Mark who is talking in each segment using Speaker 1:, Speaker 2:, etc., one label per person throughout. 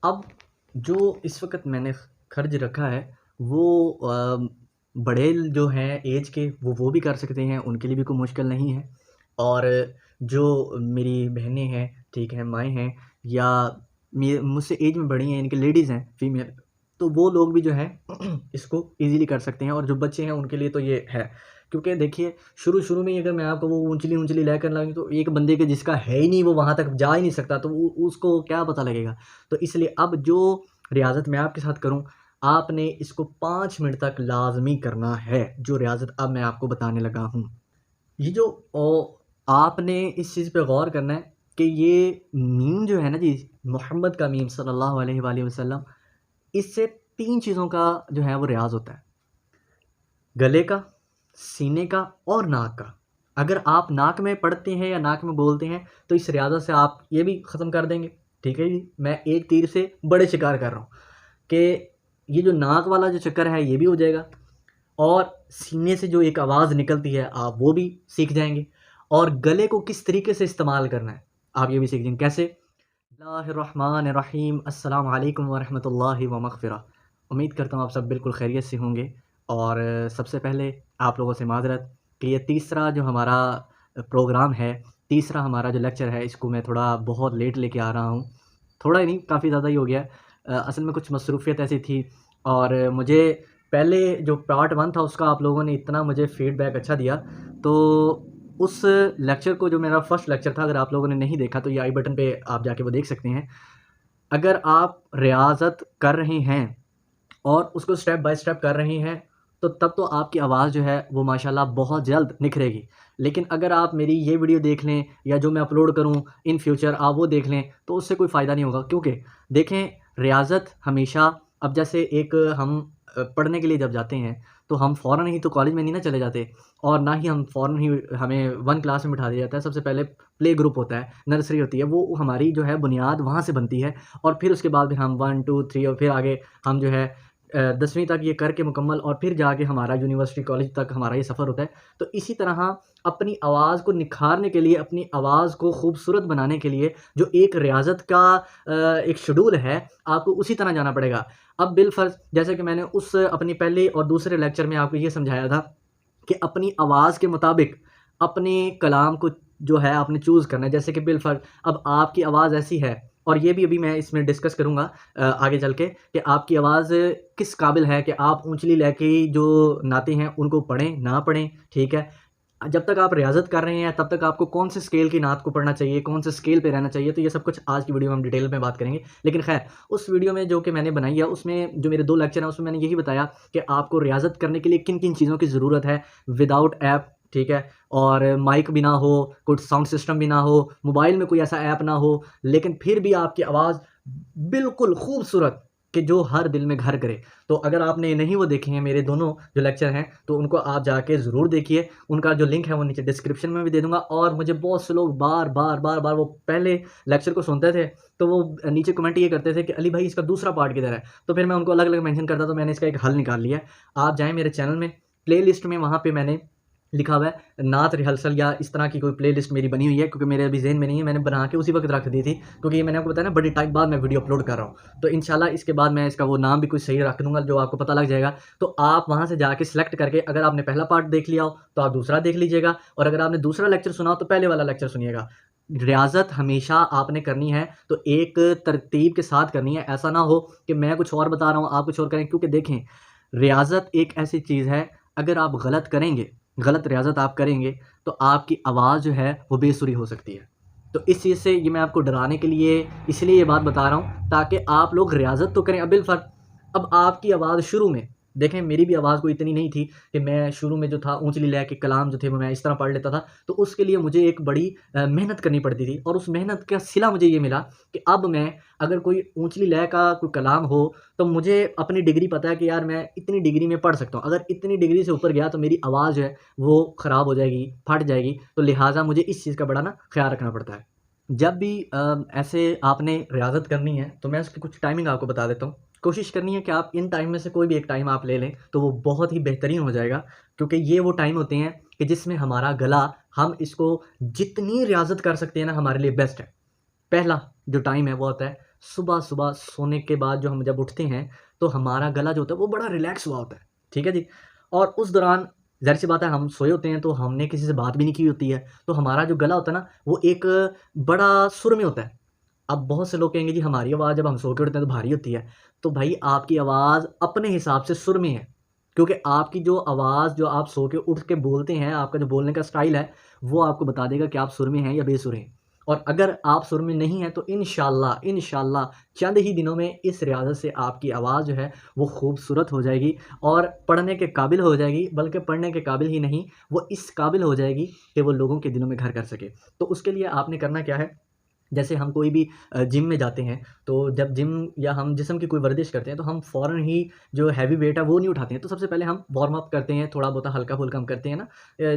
Speaker 1: अब जो इस वक़्त मैंने खर्च रखा है वो बड़े जो हैं ऐज के वो भी कर सकते हैं, उनके लिए भी कोई मुश्किल नहीं है। और जो मेरी बहनें हैं, ठीक है, माएँ हैं या मुझसे ऐज में बड़ी हैं, यानी कि लेडीज़ हैं, फीमेल, तो वो लोग भी जो है इसको ईज़िली कर सकते हैं और जो बच्चे हैं उनके लिए तो ये है। क्योंकि देखिए शुरू-शुरू में ही अगर मैं आपको वो ऊँचली-ऊँचली लय करने लगूँ तो एक बंदे के जिसका है ही नहीं वो वहाँ तक जा ही नहीं सकता, तो वो उसको क्या पता लगेगा। तो इसलिए अब जो रियाज़त मैं आपके साथ करूँ, आपने इसको 5 मिनट तक लाज़मी करना है, जो रियाज़त अब मैं आपको बताने लगा हूँ। ये जो आपने इस चीज़ पे गौर करना है कि ये मीम जो है ना जी, मोहम्मद का मीम सल्लल्लाहु अलैहि वालेहि वसल्लम, इससे 3 चीज़ों का जो है वो रियाज़ होता है। गले का, सीने का और नाक का। अगर आप नाक में पढ़ते हैं या नाक में बोलते हैं, तो इस रियाज़त से आप ये भी ख़त्म कर देंगे। ठीक है जी? मैं एक तीर से बड़े शिकार कर रहा हूँ कि ये जो नाक वाला जो चक्कर है, ये भी हो जाएगा और सीने से जो एक आवाज़ निकलती है, आप वो भी सीख जाएँगे और गले को किस तरीके से इस्तेमाल करना है, आप ये भी सीख जाएँगे। कैसे? बिस्मिल्लाहिर्रहमानिर्रहीम, अस्सलामु अलैकुम व रहमतुल्लाहि व मग़फ़िरह। उम्मीद करता हूँ आप सब बिल्कुल खैरियत से होंगे और सबसे पहले आप लोगों से माज़रत कि ये तीसरा जो हमारा प्रोग्राम है, तीसरा हमारा जो लेक्चर है, इसको मैं थोड़ा बहुत लेट लेके आ रहा हूँ। थोड़ा ही नहीं, काफ़ी ज़्यादा ही हो गया है। असल में कुछ मसरूफ़ियत ऐसी थी और मुझे पहले जो पार्ट 1 था उसका आप लोगों ने इतना मुझे फ़ीडबैक अच्छा दिया, तो उस लेक्चर को, जो मेरा फर्स्ट लेक्चर था, अगर आप लोगों ने नहीं देखा तो ये आई बटन पे आप जाके वो देख सकते हैं। अगर आप रियाज़त कर रहे हैं और उसको स्टेप बाय स्टेप कर रहे हैं, तो तब तो आपकी आवाज़ जो है वो माशाल्लाह बहुत जल्द निखरेगी। लेकिन अगर आप मेरी ये वीडियो देख लें या जो मैं अपलोड करूँ इन फ्यूचर आप वो देख लें, तो उससे कोई फ़ायदा नहीं होगा। क्योंकि देखें, रियाज़त हमेशा, अब जैसे एक हम पढ़ने के लिए जब जाते हैं, तो हम फ़ौरन ही तो कॉलेज में नहीं ना चले जाते और ना ही हम फ़ौरन ही हमें 1 क्लास में बिठा दिया जाता है। सबसे पहले प्ले ग्रुप होता है, नर्सरी होती है, वो हमारी जो है बुनियाद वहाँ से बनती है और फिर उसके बाद फिर हम 1, 2, 3 और फिर आगे हम जो है 10वीं तक ये करके मुकम्मल और फिर जाके हमारा यूनिवर्सिटी कॉलेज तक हमारा ये सफ़र होता है। तो इसी तरह अपनी आवाज़ को निखारने के लिए, अपनी आवाज़ को खूबसूरत बनाने के लिए जो एक रियाज़त का एक शेड्यूल है, आपको उसी तरह जाना पड़ेगा। अब बिलफ़र्ज़ जैसे कि मैंने उस अपनी पहले और दूसरे लेक्चर में आपको ये समझाया था कि अपनी आवाज़ के मुताबिक अपने कलाम को जो है आपने चूज़ करना है। जैसे कि बिलफ़र्ज़ अब आपकी आवाज़ ऐसी है और ये भी अभी मैं इसमें डिस्कस करूँगा आगे चल के कि आपकी आवाज़ किस काबिल है कि आप ऊँचली लय की जो नाते हैं उनको पढ़ें, ना पढ़ें, ठीक है? जब तक आप रियाज़त कर रहे हैं तब तक आपको कौन से स्केल की नात को पढ़ना चाहिए, कौन से स्केल पे रहना चाहिए, तो ये सब कुछ आज की वीडियो में हम डिटेल में बात करेंगे। लेकिन ख़ैर, उस वीडियो में जो कि मैंने बनाई है उसमें जो मेरे 2 लेक्चर हैं उसमें मैंने यही बताया कि आपको रियाज़त करने के लिए किन-किन चीज़ों की ज़रूरत है विदाउट ऐप, ठीक है? और माइक भी ना हो, कुछ साउंड सिस्टम भी ना हो, मोबाइल में कोई ऐसा ऐप ना हो, लेकिन फिर भी आपकी आवाज़ बिल्कुल खूबसूरत कि जो हर दिल में घर करे। तो अगर आपने नहीं वो देखे हैं मेरे दोनों जो लेक्चर हैं, तो उनको आप जाके ज़रूर देखिए। उनका जो लिंक है वो नीचे डिस्क्रिप्शन में भी दे दूँगा और मुझे बहुत से लोग बार-बार वो पहले लेक्चर को सुनते थे, तो वो नीचे कमेंट ये करते थे कि अली भाई इसका दूसरा पार्ट किधर है? तो फिर मैं उनको अलग-अलग मेंशन करता, तो मैंने इसका एक हल निकाल लिया है। आप जाएँ मेरे चैनल में, प्लेलिस्ट में, वहाँ पे मैंने लिखा हुआ है नात रिहर्सल या इस तरह की कोई प्लेलिस्ट मेरी बनी हुई है, क्योंकि मेरे अभी ज़हन में नहीं है, मैंने बना के उसी वक़्त रख दी थी, क्योंकि ये मैंने आपको बताया ना बड़ी टाइम बाद मैं वीडियो अपलोड कर रहा हूँ। तो इंशाल्लाह इसके बाद मैं इसका वो नाम भी कुछ सही रख दूँगा जो आपको पता लग जाएगा। तो आप वहाँ से जाके सिलेक्ट करके, अगर आपने पहला पार्ट देख लिया हो, तो आप दूसरा देख लीजिएगा और अगर आपने दूसरा लेक्चर सुना हो, तो पहले वाला लेक्चर सुनिएगा। रियाज़त हमेशा आपने करनी है, तो एक तरतीब के साथ करनी है। ऐसा ना हो कि मैं कुछ और बता रहा हूँ, आप कुछ और करें, क्योंकि देखें, रियाज़त एक ऐसी चीज़ है, अगर आप गलत करेंगे, गलत रियाज़त आप करेंगे, तो आपकी आवाज़ जो है वो बेसुरी हो सकती है। तो इस चीज़ से ये मैं आपको डराने के लिए इसलिए ये बात बता रहा हूँ ताकि आप लोग रियाज़त तो करें। अब आपकी आवाज़ शुरू में देखें, मेरी भी आवाज़ कोई इतनी नहीं थी कि मैं शुरू में जो था ऊँचली लय के कलाम जो थे वो मैं इस तरह पढ़ लेता था। तो उसके लिए मुझे एक बड़ी मेहनत करनी पड़ती थी और उस मेहनत का सिला मुझे ये मिला कि अब मैं अगर कोई ऊँचली लय का कोई कलाम हो, तो मुझे अपनी डिग्री पता है कि यार मैं इतनी डिग्री में पढ़ सकता हूँ। अगर इतनी डिग्री से ऊपर गया तो मेरी आवाज़ जो है वो ख़राब हो जाएगी, फट जाएगी। तो लिहाज़ा मुझे इस चीज़ का बड़ा ना ख़्याल रखना पड़ता है। जब भी ऐसे आपने रियाज़त करनी है, तो मैं उसकी कुछ टाइमिंग आपको बता देता हूँ। कोशिश करनी है कि आप इन टाइम में से कोई भी एक टाइम आप ले लें, तो वो बहुत ही बेहतरीन हो जाएगा। क्योंकि ये वो टाइम होते हैं कि जिसमें हमारा गला, हम इसको जितनी रियाज़त कर सकते हैं ना, हमारे लिए बेस्ट है। पहला जो टाइम है वो होता है सुबह-सुबह सोने के बाद जो हम जब उठते हैं, तो हमारा गला जो होता है वो बड़ा रिलैक्स हुआ होता है, ठीक है जी? और उस दौरान ज़ाहिर-सी बात है हम सोए होते हैं तो हमने किसी से बात भी नहीं की होती है, तो हमारा जो गला होता है ना, वो एक बड़ा सुर में होता है। अब बहुत से लोग कहेंगे जी हमारी आवाज़ जब हम सो के उठते हैं तो भारी होती है, तो भाई आपकी आवाज़ अपने हिसाब से सुर में है, क्योंकि आपकी जो आवाज़ जो आप सो के उठ के बोलते हैं, आपका जो बोलने का स्टाइल है, वो आपको बता देगा कि आप सुर में हैं या बेसुर हैं। और अगर आप सुर में नहीं हैं तो इंशाअल्लाह चंद ही दिनों में इस रियाज़त से आपकी आवाज़ जो है वो खूबसूरत हो जाएगी और पढ़ने के काबिल हो जाएगी, बल्कि पढ़ने के काबिल ही नहीं, वो इस काबिल हो जाएगी कि वो लोगों के दिलों में घर कर सके। तो उसके लिए आपने करना क्या है, जैसे हम कोई भी जिम में जाते हैं, तो जब जिम या हम जिस्म की कोई वर्जिश करते हैं, तो हम फ़ौरन ही जो हैवी वेट है वो नहीं उठाते हैं। तो सबसे पहले हम वार्म अप करते हैं, थोड़ा बहुत हल्का-फुल्का हम करते हैं ना,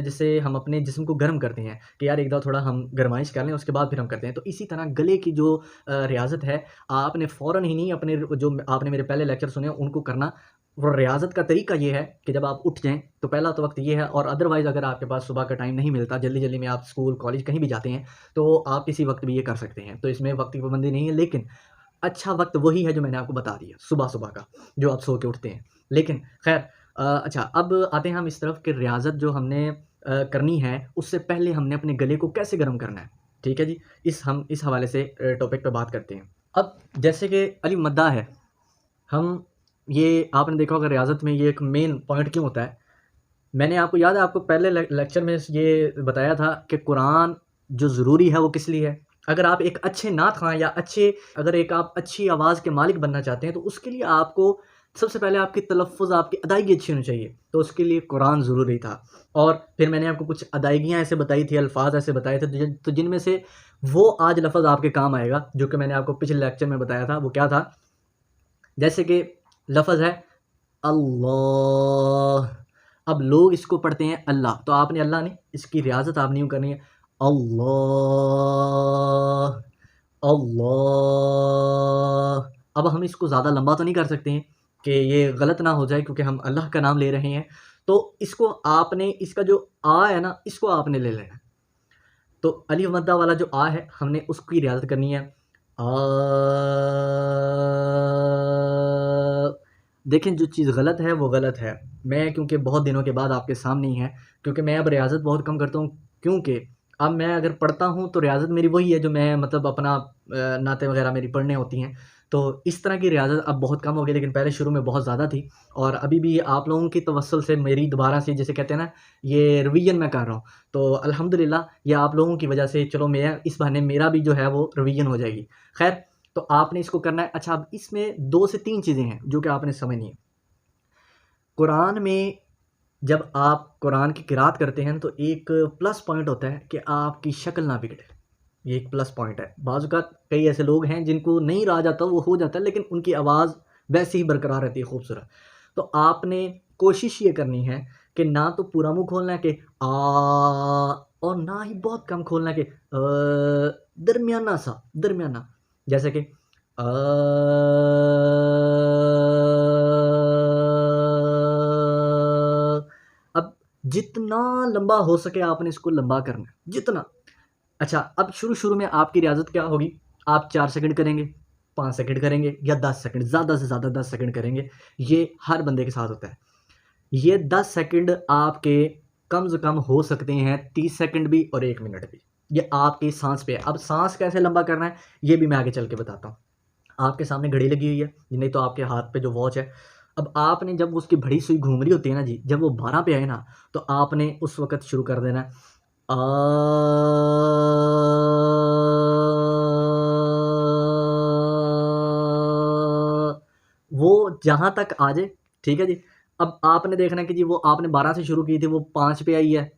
Speaker 1: जिससे हम अपने जिस्म को गर्म करते हैं कि यार एक दफ़ा थोड़ा हम गरमाइश कर लें, उसके बाद फिर हम करते हैं। तो इसी तरह गले की जो रियाज़त है, आपने फ़ौरन ही नहीं अपने जो आपने मेरे पहले लेक्चर सुने हैं, उनको करना। वो रियाज़त का तरीका ये है कि जब आप उठ जाएँ, तो पहला तो वक़्त ये है, और अदरवाइज़ अगर आपके पास सुबह का टाइम नहीं मिलता, जल्दी-जल्दी में आप स्कूल, कॉलेज कहीं भी जाते हैं, तो आप किसी वक़्त भी ये कर सकते हैं। तो इसमें वक़्त की पाबंदी नहीं है, लेकिन अच्छा वक़्त वही है जो मैंने आपको बता दिया, सुबह-सुबह का, जो आप सो के उठते हैं। लेकिन ख़ैर अच्छा, अब आते हैं हम इस तरफ कि रियाज़त जो हमने करनी है, उससे पहले हमने अपने गले को कैसे गर्म करना है, ठीक है जी? हम इस हवाले से टॉपिक पे बात करते हैं। अब जैसे कि अली मद्दा है, हम ये आपने देखा होगा रियाज़त में ये एक मेन पॉइंट क्यों होता है? मैंने आपको याद है, आपको पहले लेक्चर में ये बताया था कि कुरान जो ज़रूरी है वो किस लिए है? अगर आप एक अच्छे नात ख़वां या अगर एक आप अच्छी आवाज़ के मालिक बनना चाहते हैं, तो उसके लिए आपको सबसे पहले आपकी तलफ़्फ़ुज़, आपकी अदायगी अच्छी होनी चाहिए, तो उसके लिए कुरान ज़रूरी था। और फिर मैंने आपको कुछ अदायगियाँ ऐसे बताई थी, अल्फ़ाज़ ऐसे बताए थे, तो जिनमें से वो आज लफ़्ज़ आपके काम आएगा, जो कि मैंने आपको पिछले लेक्चर में बताया था। वो क्या था? जैसे कि लफ़्ज़ है अल्लाह, अब लोग इसको पढ़ते हैं अल्लाह, तो आपने अल्लाह नहीं, इसकी रियाज़त आपने यूँ करनी है, अल्लाह, अल्लाह। अब हम इसको ज़्यादा लंबा तो नहीं कर सकते हैं कि ये गलत ना हो जाए, क्योंकि हम अल्लाह का नाम ले रहे हैं। तो इसको आपने, इसका जो आ है ना, इसको आपने ले लेना है। तो अलिफ मद्दा वाला जो आ है, हमने उसकी रियाज़त करनी है। आ देखें, जो चीज़ गलत है वो गलत है। मैं क्योंकि बहुत दिनों के बाद आपके सामने ही है, क्योंकि मैं अब रियाज़त बहुत कम करता हूँ, क्योंकि अब मैं अगर पढ़ता हूँ तो रियाज़त मेरी वही है जो मैं मतलब अपना नाते वग़ैरह मेरी पढ़ने होती हैं। तो इस तरह की रियाज़त अब बहुत कम हो गई, लेकिन पहले शुरू में बहुत ज़्यादा थी। और अभी भी आप लोगों की तवस्सुल से मेरी दोबारा से, जिसे कहते हैं ना, ये रिवीजन मैं कर रहा हूँ। तो अल्हम्दुलिल्लाह ये आप लोगों की वजह से, चलो मैं इस बहाने मेरा भी जो है वो रिवीजन हो जाएगी। ख़ैर, तो आपने इसको करना है। अच्छा, अब इसमें 2 से 3 चीज़ें हैं जो कि आपने समझनी है। कुरान में जब आप कुरान की किरात करते हैं, तो एक प्लस पॉइंट होता है कि आपकी शक्ल ना बिगड़े। ये एक प्लस पॉइंट है। बाज़ औक़ात कई ऐसे लोग हैं जिनको नहीं रहा जाता, वो हो जाता है, लेकिन उनकी आवाज़ वैसे ही बरकरार रहती है खूबसूरत। तो आपने कोशिश ये करनी है कि ना तो पूरा मुँह खोलना है कि आ, और ना ही बहुत कम खोलना है कि दरमियाना सा, दरमियाना। जैसे कि अ, अब जितना लंबा हो सके आपने इसको लंबा करना है, जितना। अच्छा, अब शुरू-शुरू में आपकी रियाज़त क्या होगी? आप 4 सेकंड करेंगे, 5 सेकंड करेंगे या 10 सेकंड, ज़्यादा से ज़्यादा 10 सेकंड करेंगे। ये हर बंदे के साथ होता है। ये 10 सेकंड आपके कम से कम हो सकते हैं 30 सेकंड भी और 1 मिनट भी। ये आपकी साँस पे है। अब साँस कैसे लंबा करना है, ये भी मैं आगे चल के बताता हूँ। आपके सामने घड़ी लगी हुई है, नहीं तो आपके हाथ पे जो वॉच है। अब आपने जब उसकी घड़ी सुई घूम रही होती है ना जी, जब वो 12 पे आए ना, तो आपने उस वक़्त शुरू कर देना है अ, वो जहाँ तक आ जाए, ठीक है जी। अब आपने देखना है कि जी वो आपने 12 से शुरू की थी, वो 5 पे आई है,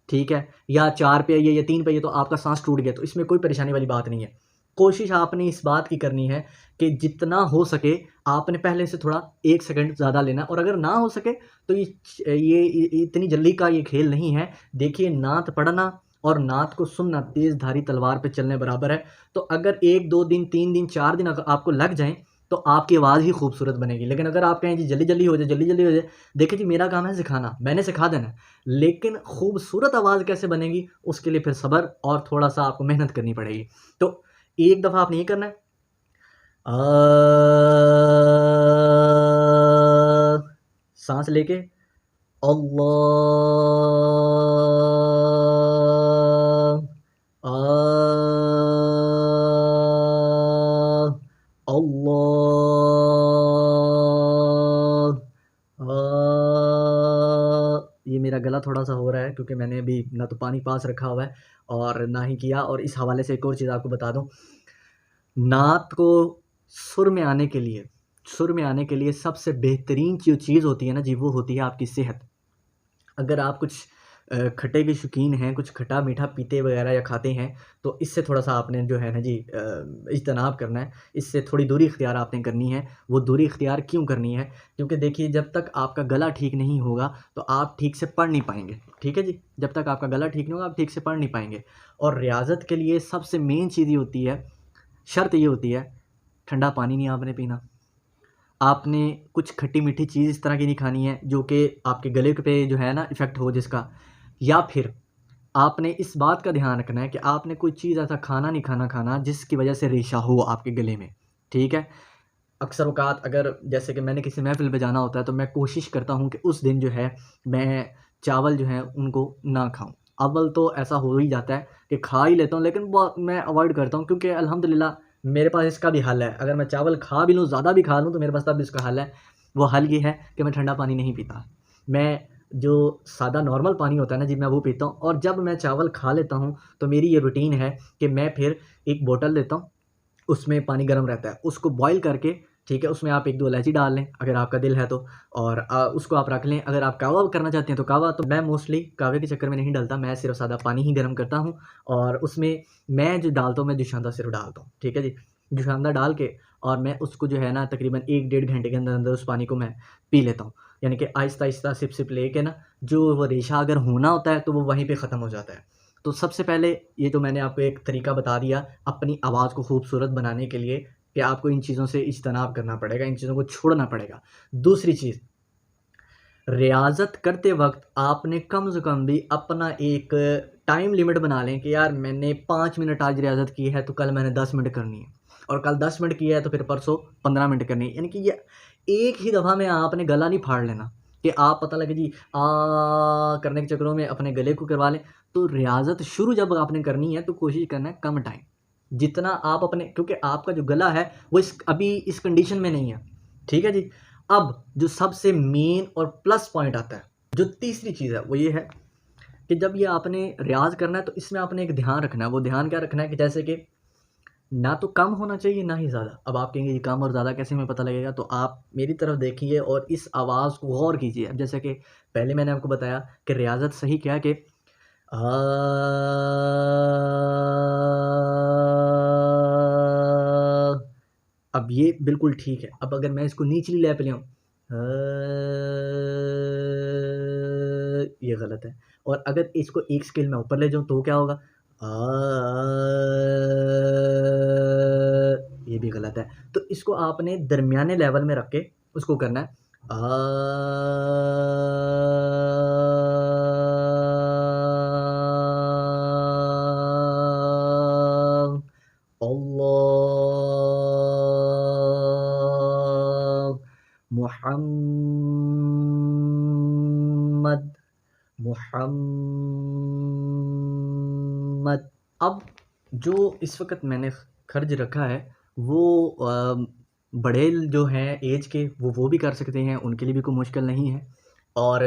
Speaker 1: ठीक है, या 4 पे आई है या 3 पे आई है, तो आपका साँस टूट गया, तो इसमें कोई परेशानी वाली बात नहीं है। कोशिश आपने इस बात की करनी है कि जितना हो सके आपने पहले से थोड़ा 1 सेकंड ज़्यादा लेना, और अगर ना हो सके तो ये इतनी जल्दी का ये खेल नहीं है। देखिए, नात पढ़ना और नात को सुनना तेज़ धारी तलवार पे चलने बराबर है। तो अगर 1, 2 दिन, 3 दिन, 4 दिन अगर आपको लग जाएँ, तो आपकी आवाज़ ही खूबसूरत बनेगी। लेकिन अगर आप कहें जी जल्दी-जल्दी हो जाए, जल्दी-जल्दी हो जाए, देखिए जी मेरा काम है सिखाना, मैंने सिखा देना है। लेकिन खूबसूरत आवाज़ कैसे बनेगी, उसके लिए फिर सब्र और थोड़ा-सा आपको मेहनत करनी पड़ेगी। तो एक दफ़ा आपने ये करना है। आ, सांस लेके अल्लाह, आ, अल्लाह, ये मेरा गला थोड़ा सा हो रहा है क्योंकि मैंने अभी ना तो पानी पास रखा हुआ है और ना ही किया। और इस हवाले से एक और चीज़ आपको बता दूं, नात को सुर में आने के लिए सबसे बेहतरीन जो चीज़ होती है ना जी, वो होती है आपकी सेहत। अगर आप कुछ खट्टे के शौकीन हैं, कुछ खट्टा मीठा पीते वगैरह या खाते हैं, तो इससे थोड़ा-सा आपने जो है ना जी इज्तनाब करना है, इससे थोड़ी दूरी इख्तियार आपने करनी है। वो दूरी इख्तियार क्यों करनी है? क्योंकि देखिए, जब तक आपका गला ठीक नहीं होगा, तो आप ठीक से पढ़ नहीं पाएँगे, ठीक है जी? जब तक आपका गला ठीक नहीं होगा, आप ठीक से पढ़ नहीं पाएँगे। और रियाज़त के लिए सबसे मेन चीज़ ये होती है, शर्त ये होती है, ठंडा पानी नहीं आपने पीना। आपने कुछ खट्टी-मीठी चीज़ इस तरह की नहीं खानी है जो कि आपके गले पे जो है ना इफ़ेक्ट हो जिसका। या फिर आपने इस बात का ध्यान रखना है कि आपने कोई चीज़ ऐसा खाना नहीं खाना जिसकी वजह से रेशा हो आपके गले में, ठीक है? अक्सर औक़ात अगर जैसे कि मैंने किसी महफ़िल पे जाना होता है तो मैं कोशिश करता हूँ कि उस दिन जो है मैं चावल जो है उनको ना खाऊँ। अव्वल तो ऐसा हो ही जाता है कि खा ही लेता हूँ, लेकिन मैं अवॉइड करता हूँ क्योंकि अल्हम्दुलिल्लाह मेरे पास इसका भी हल है। अगर मैं चावल खा भी लूँ, ज़्यादा भी खा लूँ, तो मेरे पास तब भी इसका हल है। वो हल ये है कि मैं ठंडा पानी नहीं पीता। मैं जो सादा नॉर्मल पानी होता है ना जी, मैं वो पीता हूँ। और जब मैं चावल खा लेता हूँ तो मेरी ये रूटीन है कि मैं फिर एक बोतल लेता हूँ, उसमें पानी गर्म रहता है, उसको बॉयल करके, ठीक है, उसमें आप 1-2 इलायची डाल लें अगर आपका दिल है तो, और उसको आप रख लें। अगर आप कहवा करना चाहते हैं तो कहवा, तो मैं मोस्टली कहवे के चक्कर में नहीं डलता, मैं सिर्फ़ सादा पानी ही गर्म करता हूँ और उसमें मैं जो डालता हूँ, मैं जुशांदा सिर्फ़ डालता हूँ, ठीक है जी। जुशांदा डाल के और मैं उसको जो है ना तकरीबन 1 डेढ़ घंटे के अंदर-अंदर उस पानी को मैं पी लेता हूँ। यानी कि आहिस्ता-आहिस्ता सिप-सिप लेके ना, जो वो रेशा अगर होना होता है तो वो वहीं पे ख़त्म हो जाता है। तो सबसे पहले ये तो मैंने आपको एक तरीका बता दिया अपनी आवाज़ को खूबसूरत बनाने के लिए कि आपको इन चीज़ों से इज्तनाब करना पड़ेगा, इन चीज़ों को छोड़ना पड़ेगा। दूसरी चीज़, रियाज़त करते वक़्त आपने कम से कम भी अपना एक टाइम लिमिट बना लें कि यार मैंने 5 मिनट आज रियाज़त की है तो कल मैंने 10 मिनट करनी है, और कल 10 मिनट की है तो फिर परसों 15 मिनट करनी है। यानी कि ये एक ही दफ़ा में आपने गला नहीं फाड़ लेना कि आप पता लगे जी करने के चक्करों में अपने गले को करवा लें। तो रियाज़त शुरू जब आपने करनी है तो कोशिश करना है कम टाइम, जितना आप अपने, क्योंकि आपका जो गला है वो अभी इस कंडीशन में नहीं है, ठीक है जी। अब जो सबसे मेन और प्लस पॉइंट आता है, जो तीसरी चीज़ है वो ये है कि जब ये आपने रियाज़ करना है तो इसमें आपने एक ध्यान रखना है। वो ध्यान क्या रखना है कि जैसे कि ना तो कम होना चाहिए ना ही ज़्यादा। अब आप कहेंगे ये कम और ज़्यादा कैसे हमें पता लगेगा? तो आप मेरी तरफ देखिए और इस आवाज़ को गौर कीजिए। अब जैसे कि पहले मैंने आपको बताया कि रियाज़त सही क्या है कि आ, अब ये बिल्कुल ठीक है। अब अगर मैं इसको निचली लय पे ले आऊँ, ये गलत है। और अगर इसको एक स्केल में ऊपर ले जाऊँ तो क्या होगा? आ, ये भी गलत है। तो इसको आपने दरमियाने लेवल में रख के उसको करना है। अल्लाह मुहम्मद मुहम्मद। अब जो इस वक़्त मैंने ख़र्च रखा है वो बड़े जो हैं ऐज के वो भी कर सकते हैं, उनके लिए भी कोई मुश्किल नहीं है। और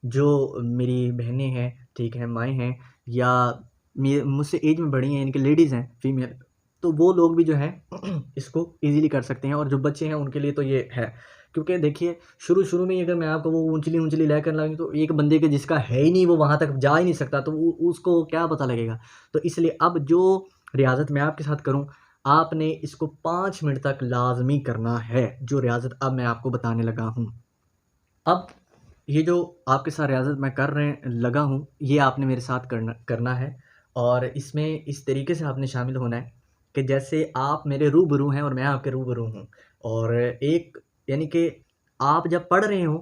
Speaker 1: जो मेरी बहनें हैं, ठीक है, माएँ हैं, या मुझसे ऐज में बड़ी हैं, यानी कि लेडीज़ हैं, फीमेल, तो वो लोग भी जो हैं इसको ईज़िली कर सकते हैं। और जो बच्चे हैं उनके लिए तो ये है, क्योंकि देखिए शुरू-शुरू में ही अगर मैं आपको वो ऊँचली-ऊँचली लय करने लगूँ तो एक बंदे के जिसका है ही नहीं वो वहाँ तक जा ही नहीं सकता, तो उ उसको क्या पता लगेगा। तो इसलिए अब जो रियाज़त मैं आपके साथ करूँ, आपने इसको 5 मिनट तक लाज़मी करना है, जो रियाज़त अब मैं आपको बताने लगा हूँ। अब ये जो आपके साथ रियाज़त मैं लगा हूँ, ये आपने मेरे साथ करना करना है। और इसमें इस तरीके से आपने शामिल होना है कि जैसे आप मेरे रूबरू हैं और मैं आपके रूबरू हूँ। और एक, यानी कि आप जब पढ़ रहे हों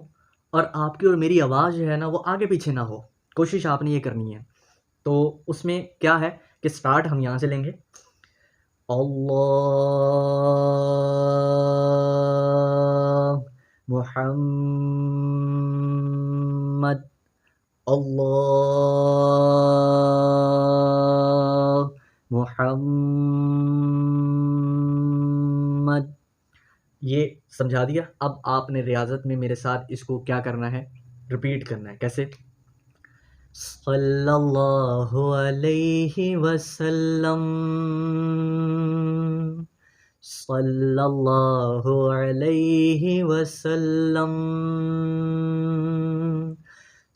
Speaker 1: और आपकी और मेरी आवाज़ जो है ना वो आगे-पीछे ना हो, कोशिश आपने ये करनी है। तो उसमें क्या है कि स्टार्ट हम यहाँ से लेंगे, अल्लाह, मुहम्मद, अल्लाह, मुहम्मद। ये समझा दिया। अब आपने रियाज़त में मेरे साथ इसको क्या करना है, रिपीट करना है। कैसे? सल्लल्लाहु अलैहि वसल्लम, सल्लल्लाहु अलैहि वसल्लम,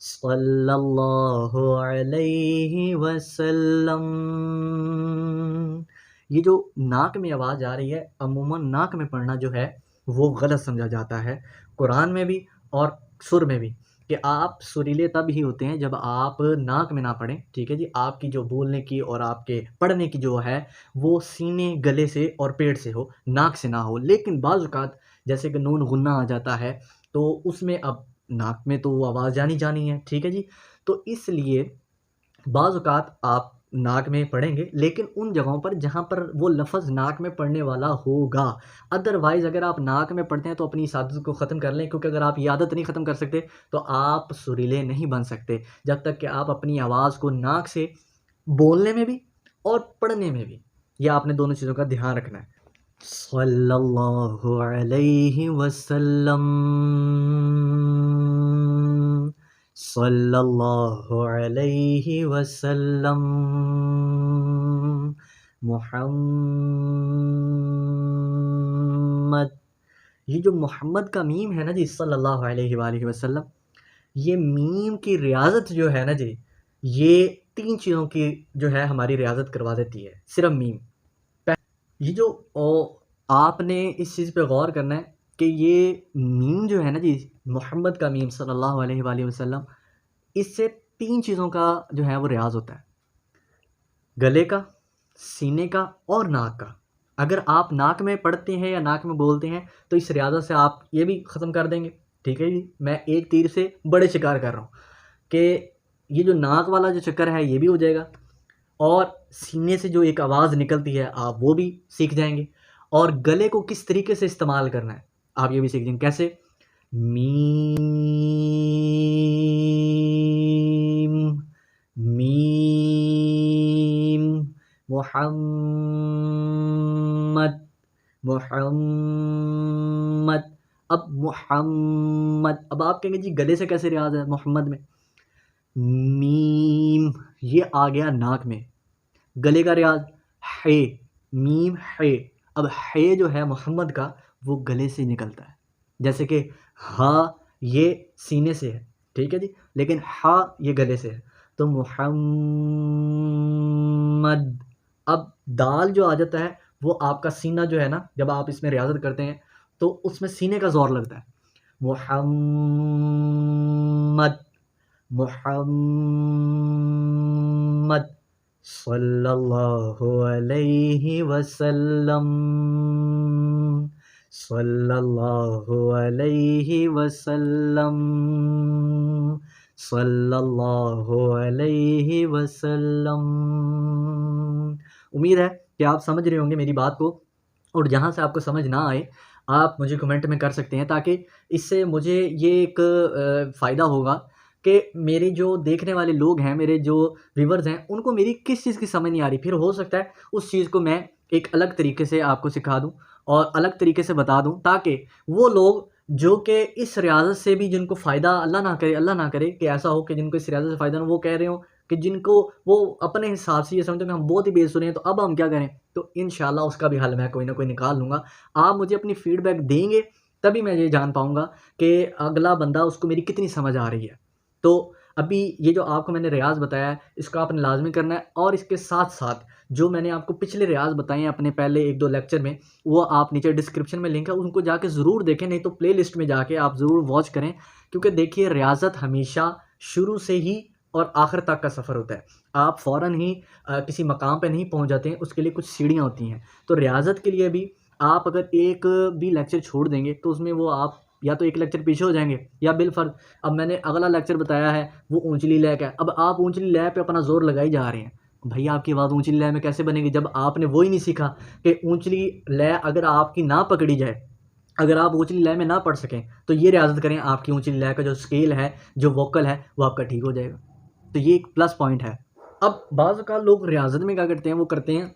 Speaker 1: सल्लल्लाहु अलैहि वसल्लम। ये जो नाक में आवाज़ आ रही है, अमूमन नाक में पढ़ना जो है वो गलत समझा जाता है, कुरान में भी और सुर में भी, कि आप सुरीले तब ही होते हैं जब आप नाक में ना पढ़ें, ठीक है जी। आपकी जो बोलने की और आपके पढ़ने की जो है वो सीने, गले से और पेट से हो, नाक से ना हो। लेकिन बाज़ औक़ात जैसे कि नून गुन्ना आ जाता है, तो उसमें अब नाक में तो वो आवाज़ जानी जानी है, ठीक है जी। तो इसलिए बाज़ औक़ात आप नाक में पढ़ेंगे, लेकिन उन जगहों पर जहाँ पर वो लफ़्ज़ नाक में पड़ने वाला होगा। अदरवाइज़ अगर आप नाक में पढ़ते हैं तो अपनी इस आदत को ख़त्म कर लें, क्योंकि अगर आप ये आदत नहीं ख़त्म कर सकते तो आप सुरीले नहीं बन सकते, जब तक कि आप अपनी आवाज़ को नाक से बोलने में भी और पढ़ने में भी, ये आपने दोनों चीज़ों का ध्यान रखना है। सल्लल्लाहु अलैहि वसल्लम, सल्लल्लाहु अलैहि वसल्लम, मुहम्मद। ये जो मोहम्मद का मीम है ना जी, सल्लल्लाहु अलैहि वालिहि वसल्लम, ये मीम की रियाज़त जो है ना जी, ये 3 चीज़ों की जो है हमारी रियाज़त करवा देती है, सिर्फ़ मीम। ये जो आपने इस चीज़ पे गौर करना है कि ये मीम जो है ना जी, मोहम्मद का मीम सल्लल्लाहु अलैहि वालिहि वसल्लम, इससे 3 चीज़ों का जो है वो रियाज़ होता है, गले का, सीने का और नाक का। अगर आप नाक में पढ़ते हैं या नाक में बोलते हैं तो इस रियाज़त से आप ये भी ख़त्म कर देंगे, ठीक है जी। मैं एक तीर से बड़े शिकार कर रहा हूँ कि ये जो नाक वाला जो चक्कर है ये भी हो जाएगा, और सीने से जो एक आवाज़ निकलती है आप वो भी सीख जाएँगे, और गले को किस तरीके से इस्तेमाल करना है आप ये भी सीख जाएँगे। कैसे? Meme, meme, Muhammad, Muhammad. अब मुहम्मद, अब आप कहेंगे जी गले से कैसे रियाज़ है मोहम्मद में? मीम ये आ गया नाक में, गले का रियाज़ है, मीम है। अब है जो है मोहम्मद का वो गले से निकलता है, जैसे कि हा ये सीने से है, ठीक है जी, लेकिन हा ये गले से है, तो मुहम्मद। अब दाल जो आ जाता है वो आपका सीना जो है ना, जब आप इसमें रियाज़त करते हैं तो उसमें सीने का ज़ोर लगता है। मुहम्मद, मुहम्मद, सल्लल्लाहु अलैहि वसल्लम, सल्लल्लाहु अलैहि वसल्लम, सल्लल्लाहु अलैहि वसल्लम। उम्मीद है कि आप समझ रहे होंगे मेरी बात को, और जहाँ से आपको समझ ना आए आप मुझे कमेंट में कर सकते हैं, ताकि इससे मुझे ये एक फ़ायदा होगा कि मेरे जो देखने वाले लोग हैं, मेरे जो व्यूअर्स हैं, उनको मेरी किस चीज़ की समझ नहीं आ रही। फिर हो सकता है उस चीज़ को मैं एक अलग तरीके से आपको सिखा दूँ और अलग तरीके से बता दूँ, ताकि वो लोग जो कि इस रियाज़त से भी जिनको फ़ायदा, अल्लाह ना करे कि ऐसा हो कि जिनको इस रियाज़त से फ़ायदा ना हो, वो कह रहे हो कि जिनको वो अपने हिसाब से ये समझते हैं कि हम बहुत ही बेसुरे हैं, तो अब हम क्या करें? तो इंशाल्लाह उसका भी हल मैं कोई ना कोई निकाल लूँगा। आप मुझे अपनी फ़ीडबैक देंगे, तभी मैं ये जान पाऊँगा कि अगला बंदा, उसको मेरी कितनी समझ आ रही है। तो अभी ये जो आपको मैंने रियाज़ बताया है, इसको आपने लाज़मी करना है, और इसके साथ-साथ जो मैंने आपको पिछले रियाज़ बताए हैं अपने पहले 1-2 लेक्चर में, वो आप नीचे डिस्क्रिप्शन में लिंक है, उनको जाके ज़रूर देखें, नहीं तो प्लेलिस्ट में जाके आप ज़रूर वॉच करें। क्योंकि देखिए, रियाज़त हमेशा शुरू से ही और आखिर तक का सफ़र होता है। आप फ़ौरन ही किसी मकाम पे नहीं पहुँच जाते हैं, उसके लिए कुछ सीढ़ियाँ होती हैं। तो रियाज़त के लिए भी आप अगर एक भी लेक्चर छोड़ देंगे तो उसमें वो आप या तो एक लेक्चर पीछे हो जाएँगे, या बिलफ़र्ज़ अब मैंने अगला लेक्चर बताया है वो ऊँचली लय का है, अब आप ऊँचली लय पे अपना ज़ोर लगाए जा रहे हैं, भैया आपकी आवाज़ ऊँचली लय में कैसे बनेगी जब आपने वो ही नहीं सीखा कि ऊँचली लय अगर आपकी ना पकड़ी जाए, अगर आप ऊँचली लय में ना पढ़ सकें, तो ये रियाज़त करें, आपकी ऊँचली लय का जो स्केल है, जो वोकल है, वो आपका ठीक हो जाएगा। तो ये एक प्लस पॉइंट है। अब बाज़ औक़ात लोग रियाज़त में क्या करते हैं, वो करते हैं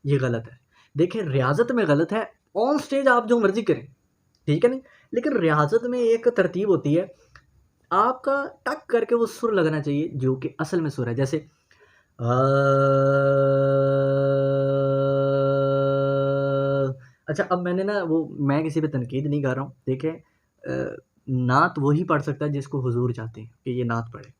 Speaker 1: ये गलत है। देखिए रियाज़त में गलत है, ऑन स्टेज आप जो मर्ज़ी करें, ठीक है नहीं? लेकिन रियाज़त में एक तरतीब होती है, आपका टक करके वो सुर लगना चाहिए जो कि असल में सुर है। जैसे अच्छा अब मैंने ना वो मैं किसी पे तनकीद नहीं कर रहा हूँ, देखिए नात वही पढ़ सकता है जिसको हुज़ूर चाहते हैं कि ये नात पढ़े।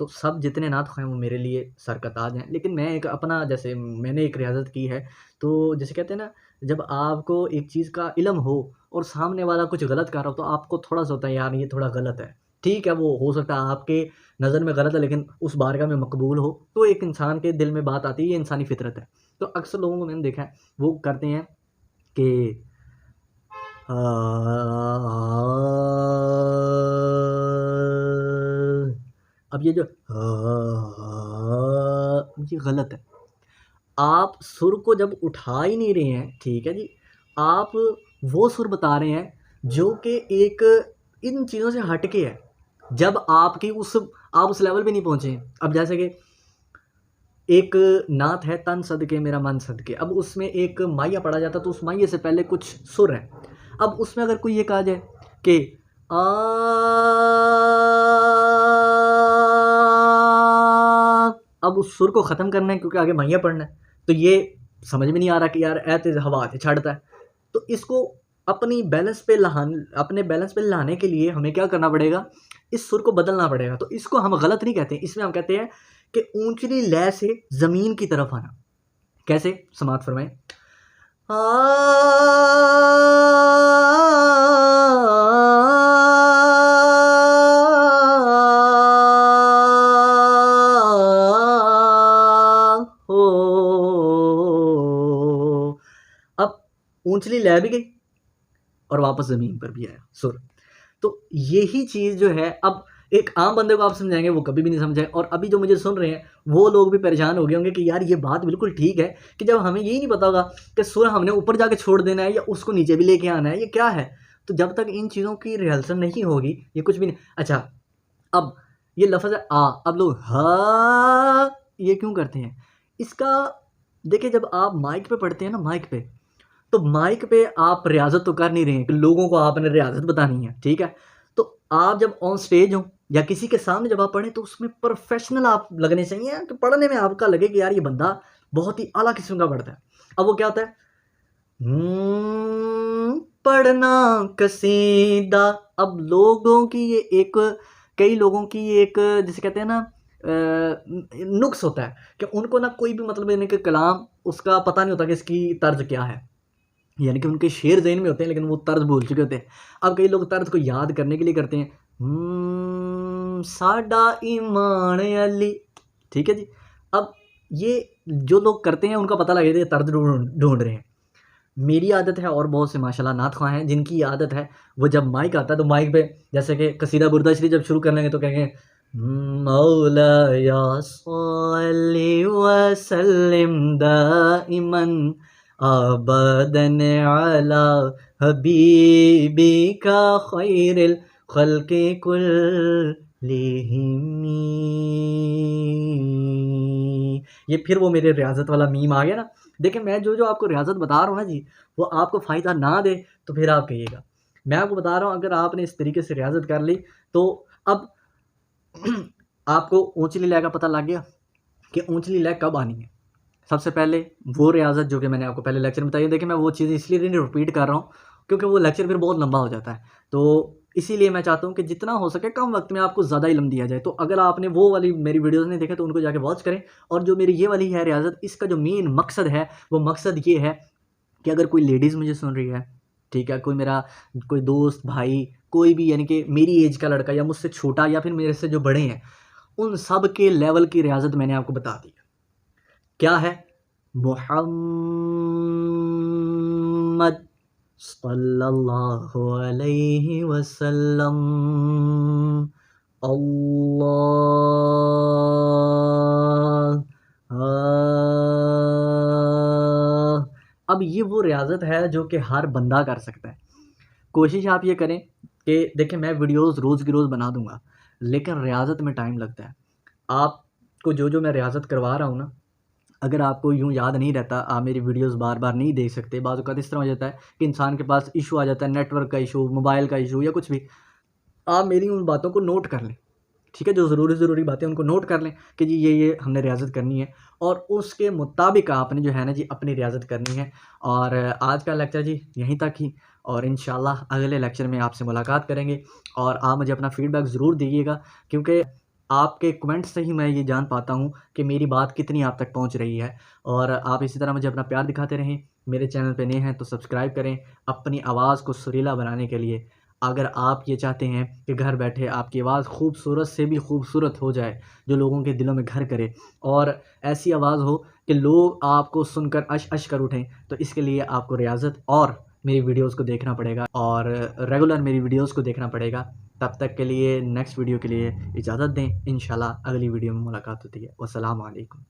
Speaker 1: तो सब जितने नात ख़्वाह हैं वो मेरे लिए सर का ताज हैं। लेकिन मैं एक अपना जैसे मैंने एक रियाज़त की है, तो जैसे कहते हैं ना जब आपको एक चीज़ का इल्म हो और सामने वाला कुछ गलत कर रहा हो तो आपको थोड़ा-सा होता है यार ये थोड़ा गलत है। ठीक है, वो हो सकता है आपके नज़र में गलत है लेकिन उस बारगाह में मकबूल हो, तो एक इंसान के दिल में बात आती है, ये इंसानी फ़ितरत है। तो अक्सर लोगों को मैंने देखा है, वो करते हैं कि अब ये जो ये गलत है। आप सुर को जब उठा ही नहीं रहे हैं, ठीक है जी, आप वो सुर बता रहे हैं जो कि एक इन चीज़ों से हट के है। जब आपकी उस आप उस लेवल पे नहीं पहुँचे हैं। अब जैसे कि एक नात है तन सदके मेरा मन सदके, अब उसमें एक माहिया पढ़ा जाता है तो उस माहिये से पहले कुछ सुर हैं। अब उसमें अगर कोई ये कहा जाए कि आ अब उस सुर को ख़त्म करना है क्योंकि आगे माहिया पढ़ना है, तो ये समझ में नहीं आ रहा कि यार ए तेज़ हवा ते छाड़ता है। तो इसको अपने बैलेंस पे लाने के लिए हमें क्या करना पड़ेगा, इस सुर को बदलना पड़ेगा। तो इसको हम गलत नहीं कहते, इसमें हम कहते हैं कि ऊँचली लय से ज़मीन की तरफ आना। कैसे? समाअत फरमाएँ। अब ऊँचली लय भी गई और वापस ज़मीन पर भी आया सुर। तो यही चीज़ जो है अब एक आम बंदे को आप समझाएँगे वो कभी भी नहीं समझे और अभी जो मुझे सुन रहे हैं वो लोग भी परेशान हो गए होंगे कि यार ये बात बिल्कुल ठीक है कि जब हमें यही नहीं पता होगा कि सुर हमने ऊपर जाके छोड़ देना है या उसको नीचे भी लेके आना है, ये क्या है? तो जब तक इन चीज़ों की रिहर्सल नहीं होगी ये कुछ भी नहीं। अच्छा, अब ये लफ़्ज़ है अब लोग ये क्यों करते हैं? इसका देखिए जब आप माइक पे पढ़ते हैं ना माइक पे, तो माइक पे आप रियाज़त तो कर नहीं रहे हैं कि लोगों को आपने रियाज़त बतानी है, ठीक है? तो आप जब ऑन स्टेज हो या किसी के सामने जब आप पढ़ें तो उसमें प्रोफ़ेशनल आप लगने चाहिए कि पढ़ने में आपका लगे कि यार ये बंदा बहुत ही आला किस्म का पढ़ता है। अब वो क्या होता है? पढ़ना कसीदा अब लोगों की ये एक कई लोगों की ये एक जिसे कहते हैं ना नुक्स होता है कि उनको ना कोई भी मतलब यानी कि कलाम उसका पता नहीं होता कि इसकी तर्ज क्या है। यानी कि उनके शेर ज़हन में होते हैं लेकिन वो तर्ज भूल चुके होते हैं। अब कई लोग तर्ज को याद करने के लिए करते हैं साडा ईमान अली, ठीक है जी। अब ये जो लोग करते हैं उनका पता लग जाता है तर्ज ढूँढ रहे हैं। मेरी आदत है और बहुत से माशाल्लाह नात ख़्वाह हैं जिनकी आदत है वो जब माइक आता है तो माइक पे जैसे कि कसीदा बुर्दा शरीफ जब शुरू कर लेंगे तो कहेंगे मौलाया सल्लि व सल्लिम दाइमन अबदन अला हबीबिका खैरिल खल्क़ि कुल्लिहिम। ये फिर वो मेरे रियाज़त वाला मीम आ गया ना। देखिए मैं जो आपको रियाज़त बता रहा हूँ ना जी, वो आपको फ़ायदा ना दे तो फिर आप कहिएगा। मैं आपको बता रहा हूँ अगर आपने इस तरीके से रियाज़त कर ली तो अब आपको ऊँचली लय का पता लग गया कि ऊँचली लय कब आनी है। सबसे पहले वो रियाज़त जो कि मैंने आपको पहले लेक्चर में बताई, देखिए मैं वो चीज़ इसलिए नहीं रिपीट कर रहा हूँ क्योंकि वो लेक्चर फिर बहुत लंबा हो जाता है। तो इसीलिए मैं चाहता हूँ कि जितना हो सके कम वक़्त में आपको ज़्यादा इल्म दिया जाए। तो अगर आपने वो वाली मेरी वीडियोज़ नहीं देखे तो उनको जाके वॉच करें और जो मेरी ये वाली है रियाज़त इसका जो मेन मकसद है, वो मकसद ये है कि अगर कोई लेडीज़ मुझे सुन रही है, ठीक है? कोई मेरा कोई दोस्त, भाई, कोई भी यानी कि मेरी ऐज का लड़का या मुझसे छोटा या फिर मेरे से जो बड़े हैं, उन सब के लेवल की रियाज़त मैंने आपको बता दी। क्या है? मुहम्मद सल्लल्लाहु अलैहि वसल्लम अब ये वो रियाज़त है जो कि हर बंदा कर सकता है। कोशिश आप ये करें कि देखिए मैं वीडियोज़ रोज़ की रोज़ बना दूँगा, लेकिन रियाज़त में टाइम लगता है। आपको जो-जो मैं रियाज़त करवा रहा हूँ ना, अगर आपको यूँ याद नहीं रहता, आप मेरी वीडियोज़ बार-बार नहीं देख सकते, बाज़ औक़ात इस तरह हो जाता है कि इंसान के पास इश्यू आ जाता है, नेटवर्क का इश्यू, मोबाइल का इश्यू या कुछ भी। आप मेरी उन बातों को नोट कर लें, ठीक है? जो ज़रूरी बातें उनको नोट कर लें कि जी ये हमने रियाज़त करनी है और उसके मुताबिक आपने जो है ना जी अपनी रियाज़त करनी है। और आज का लेक्चर जी यहीं तक ही, और इंशाअल्लाह अगले लेक्चर में आपसे मुलाकात करेंगे। और आप मुझे अपना फ़ीडबैक ज़रूर दीजिएगा, क्योंकि आपके कमेंट से ही मैं ये जान पाता हूँ कि मेरी बात कितनी आप तक पहुँच रही है। और आप इसी तरह मुझे अपना प्यार दिखाते रहें। मेरे चैनल पे नए हैं तो सब्सक्राइब करें, अपनी आवाज़ को सुरीला बनाने के लिए। अगर आप ये चाहते हैं कि घर बैठे आपकी आवाज़ खूबसूरत से भी खूबसूरत हो जाए, जो लोगों के दिलों में घर करे और ऐसी आवाज़ हो कि लोग आपको सुनकर अश-अश कर उठें, तो इसके लिए आपको रियाज़त और मेरी वीडियोज़ को देखना पड़ेगा और रेगुलर मेरी वीडियोज़ को देखना पड़ेगा। तब तक के लिए नेक्स्ट वीडियो के लिए इजाज़त दें। इंशाअल्लाह अगली वीडियो में मुलाकात होती है। वस्सलाम वालेकुम।